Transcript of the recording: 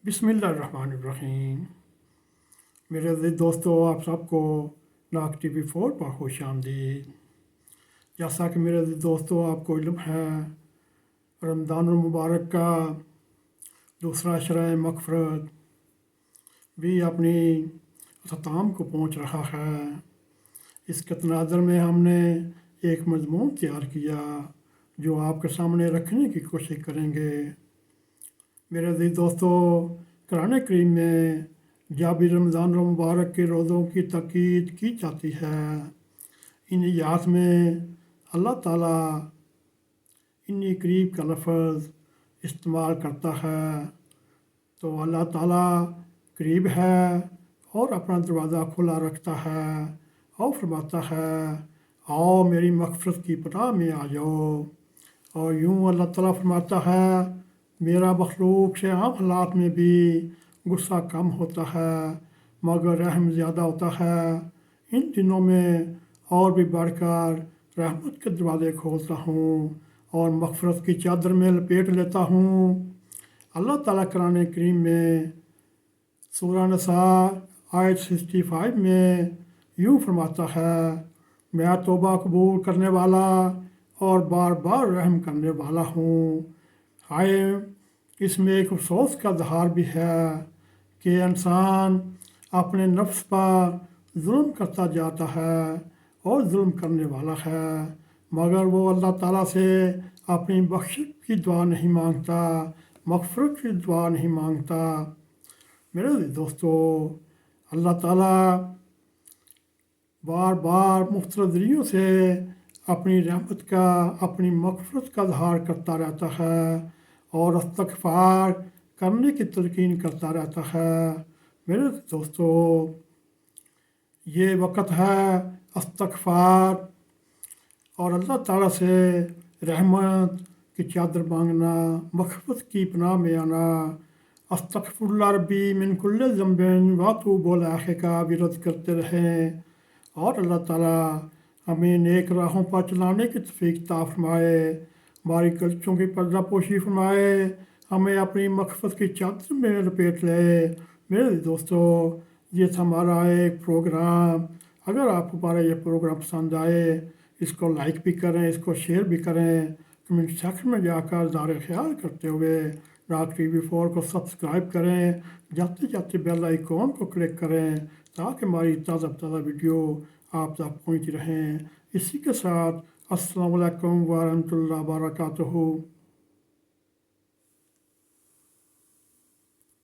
बिस्मिल्लाहिर्रहमानिर्रहीम। मेरे अज़ीज़ दोस्तों, आप सबको नाक TV4 पर खुश आमदीद। जैसा कि मेरे अज़ीज़ दोस्तों आपको इल्म है, रमज़ानुल मुबारक का दूसरा शरह मग़फ़िरत भी अपनी अख्ताम को पहुँच रहा है। इसके तनाज़ुर में हमने एक मज़मून तैयार किया जो आपके सामने रखने की कोशिश करेंगे। मेरे अज़ीज़ दोस्तों, कुरान करीम में जब भी रमज़ान मुबारक के रोज़ों की ताकीद की जाती है, इन आयात में अल्लाह ताला इन्हीं करीब का लफ्ज़ इस्तेमाल करता है। तो अल्लाह ताला करीब है और अपना दरवाज़ा खुला रखता है और फरमाता है, आओ मेरी मग़फ़िरत की पनाह में आ जाओ। और यूँ अल्लाह ताला फरमाता है, मेरा मखलूक से आम हालात में भी गुस्सा कम होता है मगर रहम ज़्यादा होता है। इन दिनों में और भी बढ़कर रहमत के दरवाज़े खोलता हूँ और मग़फ़िरत की चादर में लपेट लेता हूँ। अल्लाह ताला कुरान करीम में सूरह निसा आयत 65 में यूँ फरमाता है, मैं तौबा कबूल करने वाला और बार बार रहम करने वाला हूँ। हाय, इसमें एक अफसोस का इज़हार भी है कि इंसान अपने नफ्स पर जुल्म करता जाता है और जुल्म करने वाला है, मगर वो अल्लाह ताला से अपनी बख्शिश की दुआ नहीं मांगता, मग़फ़िरत की दुआ नहीं मांगता। मेरे दोस्तों, अल्लाह ताला बार बार मुख्तलिफ़ ज़रियों से अपनी रहमत का, अपनी मग़फ़िरत का इज़हार करता रहता है और इस्तिग़फ़ार करने की तलक़ीन करता रहता है। मेरे दोस्तों, ये वक़्त है इस्तिग़फ़ार और अल्लाह ताला से रहमत की चादर मांगना, मग़फ़िरत की पनाह में आना। अस्तग़फ़िरुल्लाह रब्बी मिन कुल्लि ज़ंबिन व अतूबु इलैहि का विरद करते रहें और अल्लाह ताला हमें नेक राहों पर चलाने की तौफ़ीक़ अता फ़रमाए, हमारी गलतियों की पर्दा पोशी फ़रमाए, हमें अपनी मग़फ़िरत की चादर में लपेट ले। मेरे दोस्तों, ये था हमारा एक प्रोग्राम। अगर आपको हमारा ये प्रोग्राम पसंद आए, इसको लाइक भी करें, इसको शेयर भी करें, कमेंट सेक्शन में जाकर ज़ाहिर ख्याल करते हुए नाक TV4 को सब्सक्राइब करें, जाते जाते बेल आइकॉन को क्लिक करें ताकि हमारी ताज़ा ताज़ा वीडियो आप तक पहुँच रहें। इसी के साथ अस्सलामु अलैकुम व रहमतुल्लाहि व बरकातुहू।